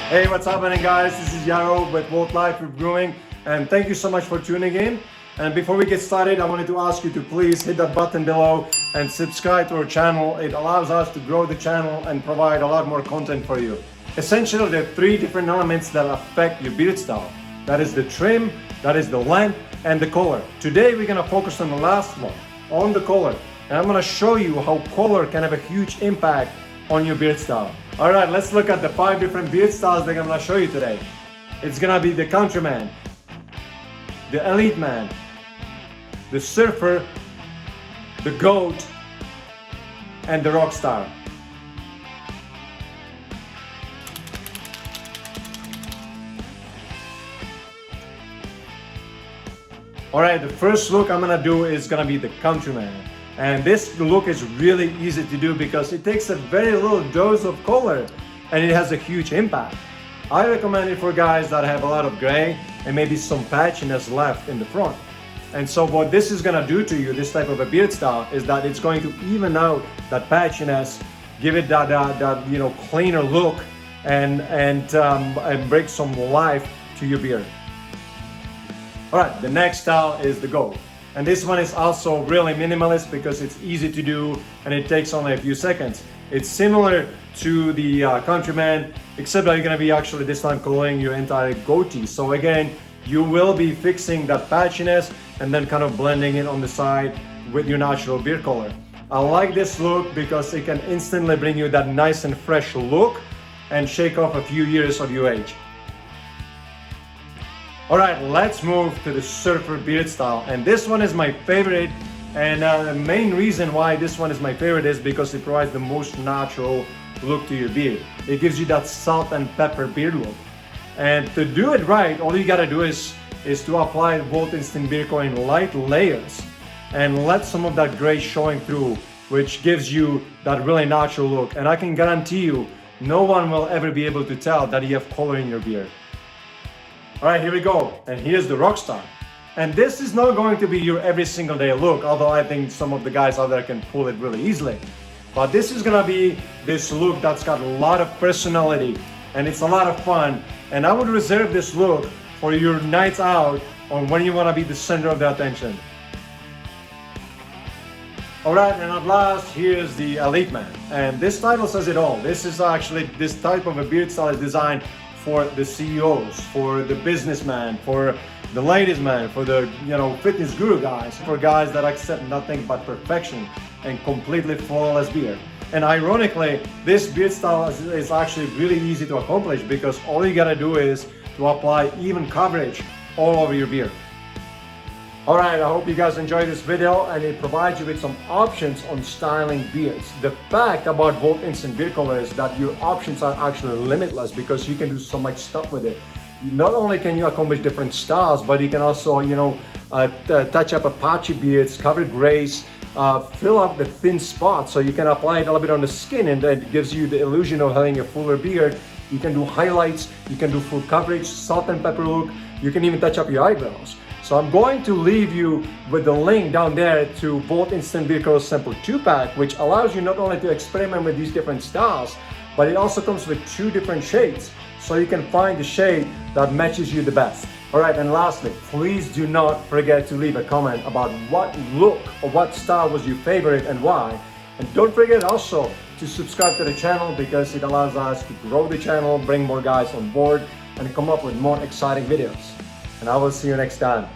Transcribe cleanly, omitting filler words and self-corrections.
Hey, what's happening, guys? This is Jaro with Volt Life with Grooming, and thank you so much for tuning in. And before we get started, I wanted to ask you to please hit that button below and subscribe to our channel. It allows us to grow the channel and provide a lot more content for you. Essentially, there are three different elements that affect your beard style. That is the trim, that is the length, and the color. Today, we're gonna focus on the last one, on the color. And I'm gonna show you how color can have a huge impact on your beard style. All right, let's look at the 5 different beard styles that I'm gonna show you today. It's gonna be the Countryman, the Elite Man, the Surfer, the Goat, and the Rockstar. All right, the first look I'm gonna do is gonna be the Countryman. And this look is really easy to do because it takes a very little dose of color and it has a huge impact. I recommend it for guys that have a lot of gray and maybe some patchiness left in the front. And so what this is gonna do to you, this type of a beard style, is that it's going to even out that patchiness, give it that cleaner look, and bring some life to your beard. All right, the next style is the Goat. And this one is also really minimalist because it's easy to do and it takes only a few seconds. It's similar to the Countryman, except that you're gonna be actually this time coloring your entire goatee. So again, you will be fixing that patchiness and then kind of blending it on the side with your natural beard color. I like this look because it can instantly bring you that nice and fresh look and shake off a few years of your age. All right, let's move to the Surfer beard style. And this one is my favorite. And the main reason why this one is my favorite is because it provides the most natural look to your beard. It gives you that salt and pepper beard look. And to do it right, all you gotta do is to apply Volt Instant Beard Color in light layers and let some of that gray showing through, which gives you that really natural look. And I can guarantee you, no one will ever be able to tell that you have color in your beard. All right, here we go. And here's the Rockstar. And this is not going to be your every single day look, although I think some of the guys out there can pull it really easily. But this is gonna be this look that's got a lot of personality and it's a lot of fun. And I would reserve this look for your nights out on when you wanna be the center of the attention. All right, and at last, here's the Elite Man. And this title says it all. This type of a beard style is designed for the CEOs, for the businessman, for the ladies man, for the fitness guru guys, for guys that accept nothing but perfection and completely flawless beard. And ironically, this beard style is actually really easy to accomplish because all you gotta do is to apply even coverage all over your beard. All right, I hope you guys enjoyed this video and it provides you with some options on styling beards. The fact about Volt Instant Beard Color is that your options are actually limitless because you can do so much stuff with it. Not only can you accomplish different styles, but you can also, touch up a patchy beards, cover grays, fill up the thin spots so you can apply it a little bit on the skin and it gives you the illusion of having a fuller beard. You can do highlights, you can do full coverage, salt and pepper look, you can even touch up your eyebrows. So I'm going to leave you with the link down there to Volt Instant Beard Color Sample 2-pack, which allows you not only to experiment with these different styles, but it also comes with 2 different shades. So you can find the shade that matches you the best. All right, and lastly, please do not forget to leave a comment about what look or what style was your favorite and why. And don't forget also to subscribe to the channel because it allows us to grow the channel, bring more guys on board, and come up with more exciting videos. And I will see you next time.